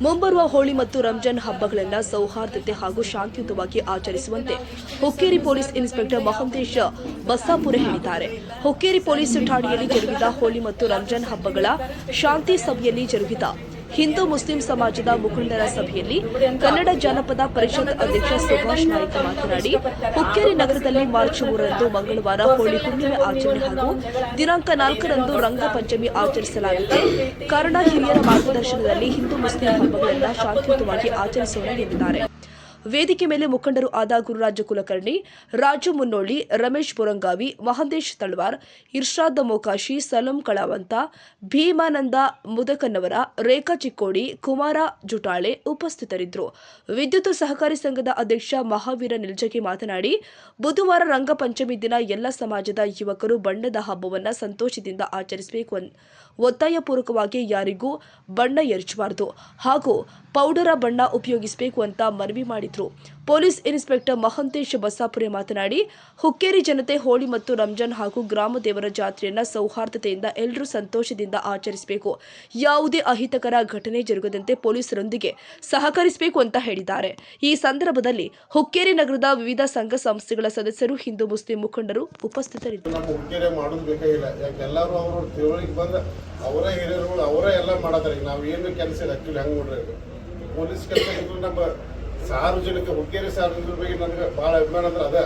ಮುಂಬರುವ ಹೋಳಿ ಮತ್ತು ರಂಜಾನ್ ಹಬ್ಬಗಳನ್ನು ಸೌಹಾರ್ದತೆ ಹಾಗೂ ಶಾಂತಿಯುತವಾಗಿ ಆಚರಿಸುವಂತೆ ಹುಕ್ಕೇರಿ ಪೊಲೀಸ್ ಇನ್ಸ್ಪೆಕ್ಟರ್ ಮಹಂತೇಶ್ ಬಸಾಪುರ ಹೇಳಿದ್ದಾರೆ. ಹುಕ್ಕೇರಿ ಪೊಲೀಸ್ ಠಾಣೆಯಲ್ಲಿ ಜರುಗಿದ ಹೋಳಿ ಮತ್ತು ರಂಜಾನ್ ಹಬ್ಬಗಳ ಶಾಂತಿ ಸಭೆಯಲ್ಲಿ ಜರುಗಿದ ಹಿಂದೂ ಮುಸ್ಲಿಂ ಸಮಾಜದ ಮುಖಂಡರ ಸಭೆಯಲ್ಲಿ ಕನ್ನಡ ಜಾನಪದ ಪರಿಷತ್ ಅಧ್ಯಕ್ಷ ಸುಭಾಷ್ ನಾಯ್ಕ ಮಾತನಾಡಿ, ಹುಕ್ಕೇರಿ ನಗರದಲ್ಲಿ ಮಾರ್ಚ್ 3ರಂದು ಮಂಗಳವಾರ ಹೋಳಿ ಹುಣ್ಣಿಮೆ ಆಚರಣೆ ಹಾಗೂ ದಿನಾಂಕ 4ರಂದು ರಂಗಪಂಚಮಿ ಆಚರಿಸಲಾಗಿದೆ. ಕಾರಣ ಹಿರಿಯರ ಮಾರ್ಗದರ್ಶನದಲ್ಲಿ ಹಿಂದೂ ಮುಸ್ಲಿಂ ಹಬ್ಬಗಳನ್ನು ಶಾಂತಿಯುತವಾಗಿ ಆಚರಿಸೋಣ ಎಂದಿದ್ದಾರೆ. ವೇದಿಕೆ ಮೇಲೆ ಮುಖಂಡರು ಆದ ಗುರುರಾಜ ಕುಲಕರ್ಣಿ, ರಾಜು ಮುನ್ನೋಳಿ, ರಮೇಶ್ ಬುರಂಗಾವಿ, ಮಹಂತೇಶ್ ತಳವಾರ್, ಇರ್ಷಾದ್ ಮೊಕಾಶಿ, ಸಲಂ ಕಳಾವಂತ, ಭೀಮಾನಂದ ಮುದಕನ್ನವರ, ರೇಖಾ ಚಿಕ್ಕೋಡಿ, ಕುಮಾರ ಜುಟಾಳೆ ಉಪಸ್ಥಿತರಿದ್ದರು. ವಿದ್ಯುತ್ ಸಹಕಾರಿ ಸಂಘದ ಅಧ್ಯಕ್ಷ ಮಹಾವೀರ ನಿಲ್ಜಗಿ ಮಾತನಾಡಿ, ಬುಧವಾರ ರಂಗಪಂಚಮಿ ದಿನ ಎಲ್ಲ ಸಮಾಜದ ಯುವಕರು ಬಣ್ಣದ ಹಬ್ಬವನ್ನು ಸಂತೋಷದಿಂದ ಆಚರಿಸಬೇಕು. ಒತ್ತಾಯಪೂರ್ವಕವಾಗಿ ಯಾರಿಗೂ ಬಣ್ಣ ಎರಚಬಾರದು ಹಾಗೂ ಪೌಡರ ಬಣ್ಣ ಉಪಯೋಗಿಸಬೇಕು ಅಂತ ಮನವಿ ಮಾಡಿದರು. ಪೊಲೀಸ್ ಇನ್ಸ್ಪೆಕ್ಟರ್ ಮಹಂತೇಶ್ ಬಸಾಪುರೆ ಮಾತನಾಡಿ, ಹುಕ್ಕೇರಿ ಜನತೆ ಹೋಳಿ ಮತ್ತು ರಂಜಾನ್ ಹಾಗೂ ಗ್ರಾಮ ದೇವರ ಜಾತ್ರೆಯನ್ನು ಸೌಹಾರ್ದತೆಯಿಂದ ಎಲ್ಲರೂ ಸಂತೋಷದಿಂದ ಆಚರಿಸಬೇಕು. ಯಾವುದೇ ಅಹಿತಕರ ಘಟನೆ ಜರುಗದಂತೆ ಪೊಲೀಸರೊಂದಿಗೆ ಸಹಕರಿಸಬೇಕು ಅಂತ ಹೇಳಿದ್ದಾರೆ. ಈ ಸಂದರ್ಭದಲ್ಲಿ ಹುಕ್ಕೇರಿ ನಗರದ ವಿವಿಧ ಸಂಘ ಸಂಸ್ಥೆಗಳ ಸದಸ್ಯರು, ಹಿಂದೂ ಮುಸ್ಲಿಂ ಮುಖಂಡರು ಉಪಸ್ಥಿತರಿದ್ದರು. ಅವರೇ ಹಿರಿಯರು ಅವರೇ ಎಲ್ಲ ಮಾಡತಾರೆ. ನಾವು ಏನು ಕೆಲಸ ಇಲ್ಲ ಆಕ್ಚುಲಿ ಹಂಗೆ ನೋಡ್ರಿ, ಪೊಲೀಸ್ ಕೆಲಸ ನಮ್ಮ ಸಾರ್ವಜನಿಕ ಹುಕ್ಕೇರಿ ಸಾರ್ವಜನಿಕರ ಬಗ್ಗೆ ನನಗೆ ಭಾಳ ಅಭಿಮಾನ ಅಂದ್ರೆ ಅದ.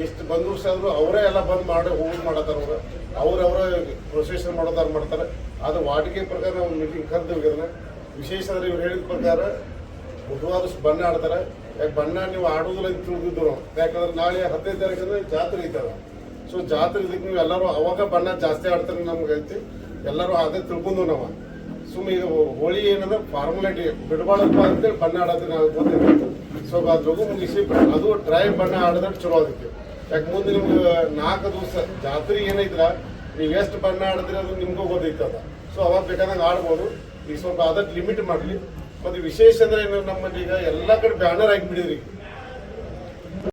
ಎಷ್ಟು ಬಂದು ವರ್ಷ ಆದರೂ ಅವರೇ ಎಲ್ಲ ಬಂದು ಮಾಡಿ ಹೋಗಿ ಮಾಡತ್ತಾರ. ಅವ್ರವರ ಪ್ರೊಸೆಷನ್ ಮಾಡ್ತಾರೆ. ಅದು ವಾಡಿಕೆ ಪ್ರಕಾರ ನಾವು ಮೀಟಿಂಗ್ ಕರೆದಿವಿ. ವಿಶೇಷ ಅಂದ್ರೆ ಇವ್ರು ಹೇಳಿದ ಪ್ರಕಾರ ಬುಧವಾರ ಬಣ್ಣ ಆಡ್ತಾರೆ. ಯಾಕೆ ಬಣ್ಣ ನೀವು ಆಡೋದಿಲ್ಲ ಅಂತ ತಿಳಿದಿದ್ದು ನಾವು, ಯಾಕಂದ್ರೆ ನಾಳೆ 15 ತಾರೀಕಂದ್ರೆ ಜಾತ್ರೆ ಐತದ. ಸೊ ಜಾತ್ರೆ ಇದಕ್ಕೆ ನೀವು ಎಲ್ಲರೂ ಅವಾಗ ಬಣ್ಣ ಜಾಸ್ತಿ ಆಡ್ತಾರೆ ನಮ್ಗೆ ಐತಿ. ಎಲ್ಲರೂ ಅದೇ ತಿಳ್ಕೊಂಡು ನಾವು ಸುಮ್ಮನೆ ಈಗ ಹೋಳಿ ಏನಂದ್ರೆ ಫಾರ್ಮಾಲಿಟಿ ಬಿಡಬಾರ್ದಪ್ಪ ಅಂತೇಳಿ ಬಣ್ಣ ಆಡೋದು ನಾವು ಗೊತ್ತಿತ್ತು. ಸೊ ಅದು ಲಘು ಮುಗಿಸಿ ಅದು ಡ್ರೈ ಬಣ್ಣ ಆಡಿದ್ರೆ ಚಲೋ ಅದಕ್ಕೆ. ಯಾಕೆ ಮುಂದೆ ನಿಮ್ಗೆ 4 ದಿವಸ ಜಾತ್ರೆ ಏನೈತ್ರ ನೀವು ಎಷ್ಟು ಬಣ್ಣ ಆಡಿದ್ರೆ ಅದು ನಿಮ್ಗೂ ಗೊತ್ತೈತದ. ಸೊ ಅವಾಗ ಬೇಕಾದಂಗೆ ಆಡ್ಬೋದು. ಈಗ ಸ್ವಲ್ಪ ಅದಕ್ಕೆ ಲಿಮಿಟ್ ಮಾಡಲಿ. ಮತ್ತು ವಿಶೇಷ ಅಂದ್ರೆ ಏನು, ನಮ್ಮಲ್ಲಿ ಈಗ ಎಲ್ಲ ಕಡೆ ಬ್ಯಾನರ್ ಹಾಕಿಬಿಡಿದ್ರಿ.